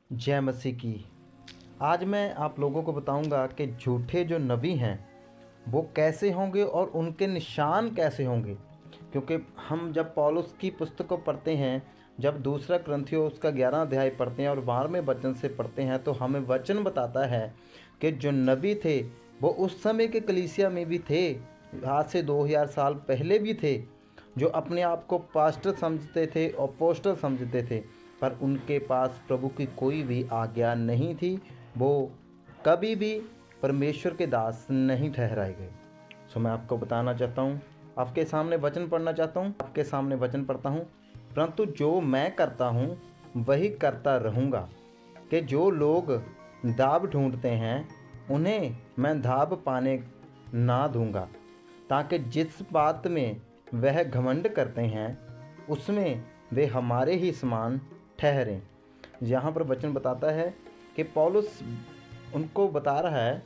जय मसीह की। आज मैं आप लोगों को बताऊंगा कि झूठे जो नबी हैं वो कैसे होंगे और उनके निशान कैसे होंगे। क्योंकि हम जब पौलुस की पुस्तक को पढ़ते हैं, जब दूसरा ग्रंथियो उसका 11 अध्याय पढ़ते हैं और 12वें वचन से पढ़ते हैं, तो हमें वचन बताता है कि जो नबी थे वो उस समय के कलीसिया में भी थे, आज से 2000 साल पहले भी थे, जो अपने आप को पास्टर समझते थे, अपोस्टल समझते थे, पर उनके पास प्रभु की कोई भी आज्ञा नहीं थी। वो कभी भी परमेश्वर के दास नहीं ठहराए गए। सो मैं आपको बताना चाहता हूँ, आपके सामने वचन पढ़ना चाहता हूँ, आपके सामने वचन पढ़ता हूँ। परंतु जो मैं करता हूँ वही करता रहूँगा, कि जो लोग दाब ढूंढते हैं उन्हें मैं दाब पाने ना दूंगा, ताकि जिस बात में वह घमंड करते हैं उसमें वे हमारे ही समान ठहरें। यहाँ पर वचन बताता है कि पौलुस उनको बता रहा है,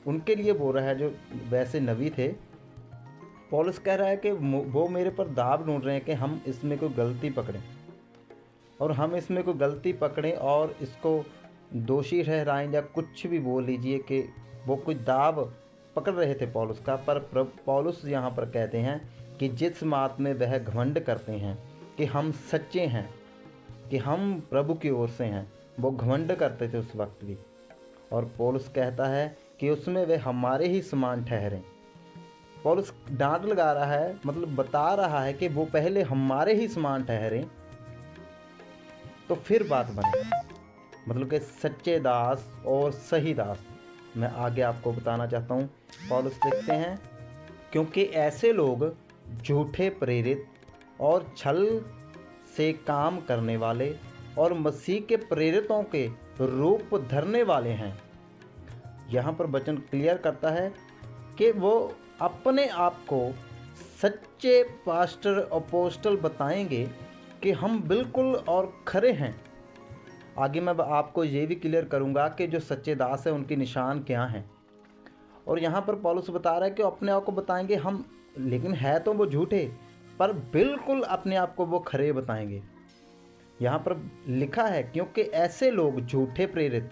उनके लिए बोल रहा है जो वैसे नबी थे। पौलुस कह रहा है कि वो मेरे पर दाब ढूंढ रहे हैं कि हम इसमें कोई गलती पकड़ें, और हम इसमें कोई गलती पकड़ें और इसको दोषी ठहराएं, या कुछ भी बोल लीजिए कि वो कोई दाब पकड़ रहे थे पौलुस का। पर पौलुस यहाँ पर कहते हैं कि जिस बात में वह घमंड करते हैं कि हम सच्चे हैं, कि हम प्रभु की ओर से हैं, वो घमंड करते थे उस वक्त भी। और पौलुस कहता है कि उसमें वे हमारे ही समान ठहरें। पौलुस डांट लगा रहा है, मतलब बता रहा है कि वो पहले हमारे ही समान ठहरें तो फिर बात बने, मतलब कि सच्चे दास और सही दास। मैं आगे आपको बताना चाहता हूँ। पौलुस लिखते हैं, क्योंकि ऐसे लोग झूठे प्रेरित और छल से काम करने वाले और मसीह के प्रेरितों के रूप धरने वाले हैं। यहाँ पर वचन क्लियर करता है कि वो अपने आप को सच्चे पास्टर अपोस्टल बताएंगे कि हम बिल्कुल और खरे हैं। आगे मैं आपको ये भी क्लियर करूँगा कि जो सच्चे दास हैं उनके निशान क्या हैं। और यहाँ पर पौलुस बता रहा है कि अपने आप को बताएंगे हम, लेकिन है तो वो झूठे, पर बिल्कुल अपने आप को वो खरे बताएंगे। यहाँ पर लिखा है, क्योंकि ऐसे लोग झूठे प्रेरित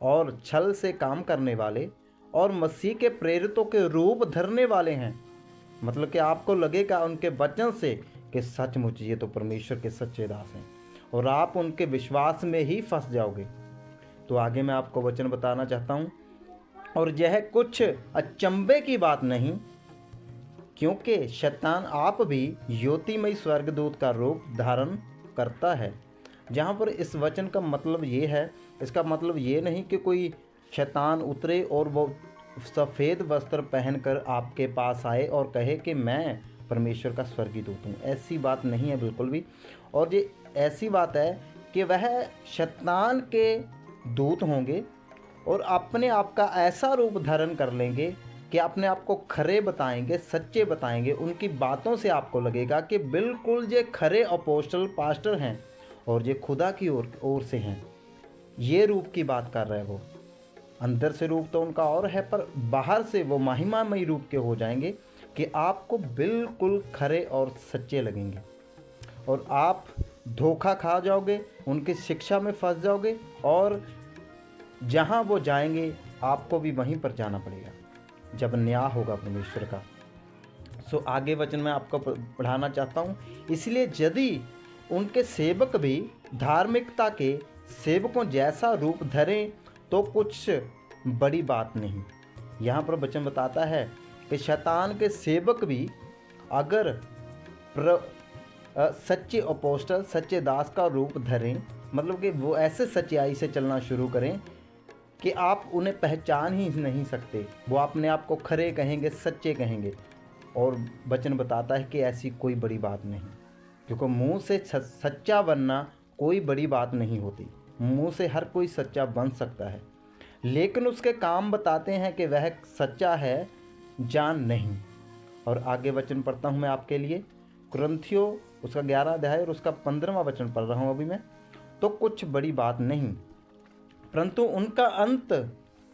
और छल से काम करने वाले और मसीह के प्रेरितों के रूप धरने वाले हैं। मतलब कि आपको लगेगा उनके वचन से कि सचमुच ये तो परमेश्वर के सच्चे दास हैं, और आप उनके विश्वास में ही फंस जाओगे। तो आगे मैं आपको वचन बताना चाहता हूँ, और यह कुछ अचंभे की बात नहीं, क्योंकि शैतान आप भी ज्योतिमय स्वर्गदूत का रूप धारण करता है। जहाँ पर इस वचन का मतलब ये है, इसका मतलब ये नहीं कि कोई शैतान उतरे और वो सफ़ेद वस्त्र पहनकर आपके पास आए और कहे कि मैं परमेश्वर का स्वर्गीय दूत हूँ। ऐसी बात नहीं है बिल्कुल भी। और ये ऐसी बात है कि वह शैतान के दूत होंगे और अपने आप का ऐसा रूप धारण कर लेंगे कि अपने आप को खरे बताएंगे, सच्चे बताएंगे। उनकी बातों से आपको लगेगा कि बिल्कुल ये खरे अपोस्टल पास्टर हैं और ये खुदा की ओर से हैं। ये रूप की बात कर रहे हैं वो। अंदर से रूप तो उनका और है, पर बाहर से वो महिमामय रूप के हो जाएंगे कि आपको बिल्कुल खरे और सच्चे लगेंगे, और आप धोखा खा जाओगे, उनकी शिक्षा में फंस जाओगे, और जहाँ वो जाएंगे आपको भी वहीं पर जाना पड़ेगा जब न्याय होगा परमेश्वर का। सो आगे वचन मैं आपको पढ़ाना चाहता हूँ। इसलिए यदि उनके सेवक भी धार्मिकता के सेवकों जैसा रूप धरें तो कुछ बड़ी बात नहीं। यहाँ पर वचन बताता है कि शैतान के सेवक भी अगर सच्चे अपोस्टल, सच्चे दास का रूप धरें, मतलब कि वो ऐसे सच्चाई से चलना शुरू करें कि आप उन्हें पहचान ही नहीं सकते। वो अपने आप को खरे कहेंगे, सच्चे कहेंगे। और वचन बताता है कि ऐसी कोई बड़ी बात नहीं, क्योंकि मुंह से सच्चा बनना कोई बड़ी बात नहीं होती। मुंह से हर कोई सच्चा बन सकता है, लेकिन उसके काम बताते हैं कि वह सच्चा है जान नहीं। और आगे वचन पढ़ता हूँ मैं आपके लिए, कुरिन्थियों उसका 11 अध्याय और उसका 15वां वचन पढ़ रहा हूँ अभी मैं। तो कुछ बड़ी बात नहीं, परंतु उनका अंत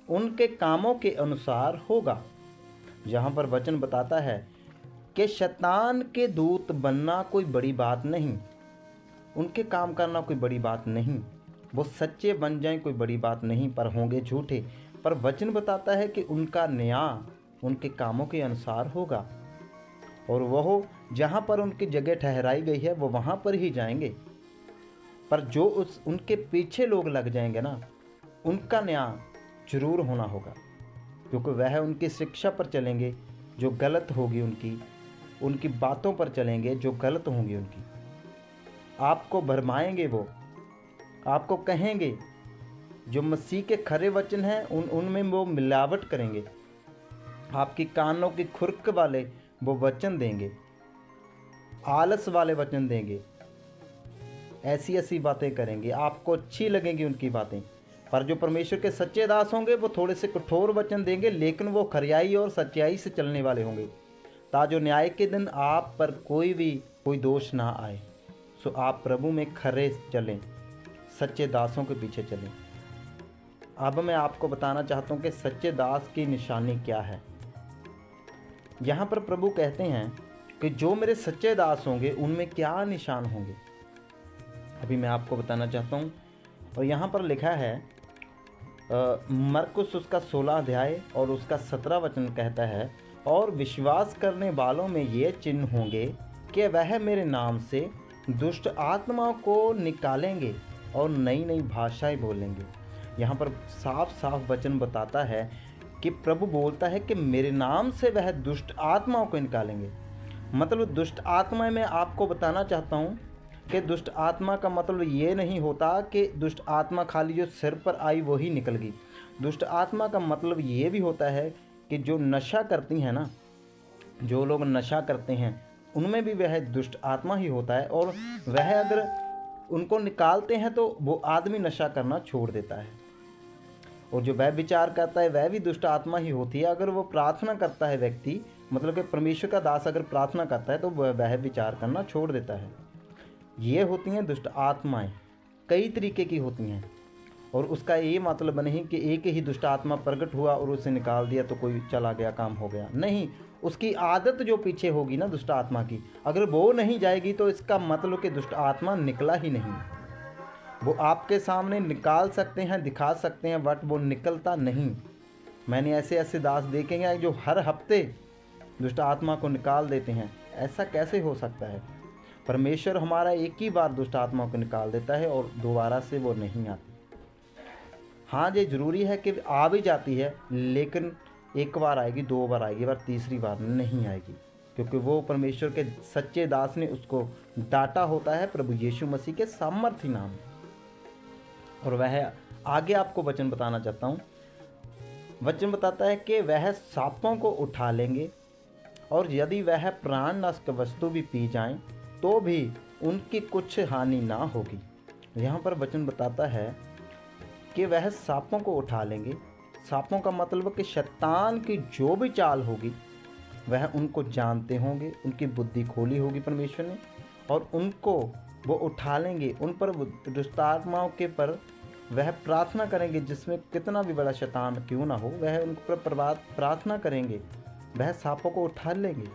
उनके कामों के अनुसार होगा। यहाँ पर वचन बताता है कि शैतान के दूत बनना कोई बड़ी बात नहीं, उनके काम करना कोई बड़ी बात नहीं। वो सच्चे बन जाएं कोई बड़ी बात नहीं, पर होंगे झूठे। पर वचन बताता है कि उनका न्याय उनके कामों के अनुसार होगा, और वह जहाँ पर उनकी जगह ठहराई गई है वो वहाँ पर ही जाएंगे। पर जो उनके पीछे लोग लग जाएंगे ना, उनका न्याय जरूर होना होगा, क्योंकि वह उनकी शिक्षा पर चलेंगे जो गलत होगी, उनकी बातों पर चलेंगे जो गलत होंगी उनकी। आपको भरमाएंगे, वो आपको कहेंगे जो मसीह के खरे वचन हैं उनमें वो मिलावट करेंगे। आपकी कानों की खुरक वाले वो वचन देंगे, आलस वाले वचन देंगे, ऐसी ऐसी बातें करेंगे, आपको अच्छी लगेंगी उनकी बातें। पर जो परमेश्वर के सच्चे दास होंगे वो थोड़े से कठोर वचन देंगे, लेकिन वो खरियाई और सच्चाई से चलने वाले होंगे, ताजो न्याय के दिन आप पर कोई दोष ना आए। सो आप प्रभु में खरे चलें, सच्चे दासों के पीछे चलें। अब मैं आपको बताना चाहता हूँ कि सच्चे दास की निशानी क्या है। यहाँ पर प्रभु कहते हैं कि जो मेरे सच्चे दास होंगे उनमें क्या निशान होंगे, अभी मैं आपको बताना चाहता हूँ। और यहाँ पर लिखा है मरकुस उसका 16 अध्याय और उसका 17 वचन कहता है, और विश्वास करने वालों में ये चिन्ह होंगे कि वह मेरे नाम से दुष्ट आत्माओं को निकालेंगे और नई नई भाषाएं बोलेंगे। यहाँ पर साफ साफ वचन बताता है कि प्रभु बोलता है कि मेरे नाम से वह दुष्ट आत्माओं को निकालेंगे। मतलब दुष्ट आत्मा में आपको बताना चाहता हूँ कि दुष्ट आत्मा का मतलब ये नहीं होता कि दुष्ट आत्मा खाली जो सिर पर आई वही निकल गई। दुष्ट आत्मा का मतलब ये भी होता है कि जो नशा करती हैं ना, जो लोग नशा करते हैं उनमें भी वह दुष्ट आत्मा ही होता है, और वह अगर उनको निकालते हैं तो वो आदमी नशा करना छोड़ देता है। और जो वह विचार करता है वह भी दुष्ट आत्मा ही होती है। अगर वो प्रार्थना करता है व्यक्ति, मतलब कि परमेश्वर का दास अगर प्रार्थना करता है तो वह विचार करना छोड़ देता है। ये होती हैं दुष्ट आत्माएं, कई तरीके की होती हैं। और उसका ये मतलब नहीं कि एक ही दुष्ट आत्मा प्रकट हुआ और उसे निकाल दिया तो कोई चला गया, काम हो गया। नहीं, उसकी आदत जो पीछे होगी ना दुष्ट आत्मा की, अगर वो नहीं जाएगी तो इसका मतलब कि दुष्ट आत्मा निकला ही नहीं। वो आपके सामने निकाल सकते हैं, दिखा सकते हैं, बट वो निकलता नहीं। मैंने ऐसे ऐसे दास देखे हैं जो हर हफ्ते दुष्ट आत्मा को निकाल देते हैं। ऐसा कैसे हो सकता है? परमेश्वर हमारा एक ही बार दुष्ट आत्मा को निकाल देता है और दोबारा से वो नहीं आती। हाँ, ये ज़रूरी है कि आ भी जाती है, लेकिन एक बार आएगी, 2 बार आएगी, बार तीसरी बार नहीं आएगी, क्योंकि वो परमेश्वर के सच्चे दास ने उसको डांटा होता है प्रभु यीशु मसीह के सामर्थी नाम में। और वह आगे आपको वचन बताना चाहता हूँ। वचन बताता है कि वह सांपों को उठा लेंगे, और यदि वह प्राणनाशक वस्तु भी पी जाएं तो भी उनकी कुछ हानि ना होगी। यहाँ पर वचन बताता है कि वह सांपों को उठा लेंगे। सांपों का मतलब कि शैतान की जो भी चाल होगी वह उनको जानते होंगे, उनकी बुद्धि खोली होगी परमेश्वर ने, और उनको वो उठा लेंगे। उन पर दुष्ट आत्माओं के पर वह प्रार्थना करेंगे, जिसमें कितना भी बड़ा शैतान क्यों ना हो, वह उन पर प्रार्थना करेंगे, वह सांपों को उठा लेंगे।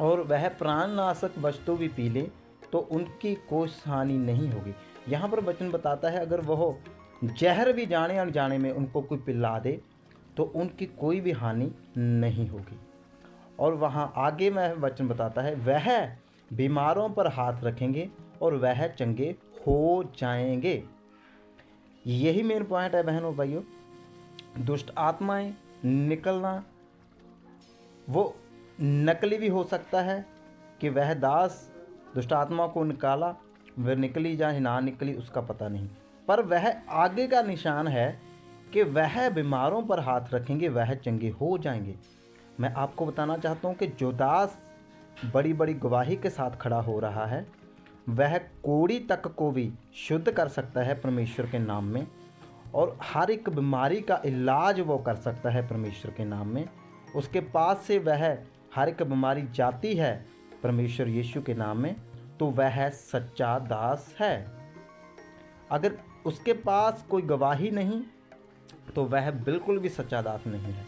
और वह प्राणनाशक वस्तु भी पी ले तो उनकी कोई हानि नहीं होगी। यहाँ पर वचन बताता है अगर वह जहर भी जाने अनजाने में उनको कोई पिला दे तो उनकी कोई भी हानि नहीं होगी। और वहाँ आगे में वचन बताता है वह बीमारों पर हाथ रखेंगे और वह चंगे हो जाएंगे। यही मेन पॉइंट है बहनों भाइयों। दुष्ट आत्माएं निकलना वो नकली भी हो सकता है कि वह दास दुष्ट आत्मा को निकाला, वह निकली या ना निकली उसका पता नहीं, पर वह आगे का निशान है कि वह बीमारों पर हाथ रखेंगे, वह चंगे हो जाएंगे। मैं आपको बताना चाहता हूँ कि जो दास बड़ी बड़ी गवाही के साथ खड़ा हो रहा है वह कोड़ी तक को भी शुद्ध कर सकता है परमेश्वर के नाम में, और हर एक बीमारी का इलाज वो कर सकता है परमेश्वर के नाम में। उसके पास से वह हर एक बीमारी जाती है परमेश्वर यीशु के नाम में, तो वह सच्चा दास है। अगर उसके पास कोई गवाही नहीं तो वह बिल्कुल भी सच्चा दास नहीं है।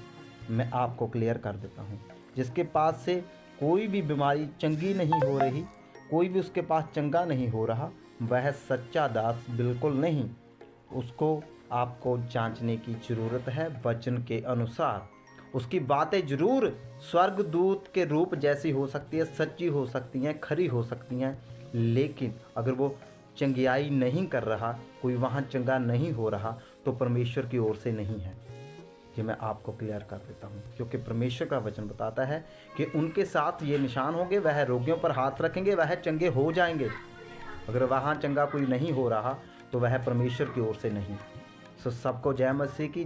मैं आपको क्लियर कर देता हूँ। जिसके पास से कोई भी बीमारी चंगी नहीं हो रही, कोई भी उसके पास चंगा नहीं हो रहा, वह सच्चा दास बिल्कुल नहीं। उसको आपको जांचने की ज़रूरत है वचन के अनुसार। उसकी बातें ज़रूर स्वर्गदूत के रूप जैसी हो सकती है, सच्ची हो सकती हैं, खरी हो सकती हैं, लेकिन अगर वो चंगियाई नहीं कर रहा, कोई वहाँ चंगा नहीं हो रहा, तो परमेश्वर की ओर से नहीं है। ये मैं आपको क्लियर कर देता हूँ, क्योंकि परमेश्वर का वचन बताता है कि उनके साथ ये निशान होंगे, वह रोगियों पर हाथ रखेंगे, वह चंगे हो जाएंगे। अगर वहाँ चंगा कोई नहीं हो रहा तो वह परमेश्वर की ओर से नहीं। सो सबको जय मसीह की।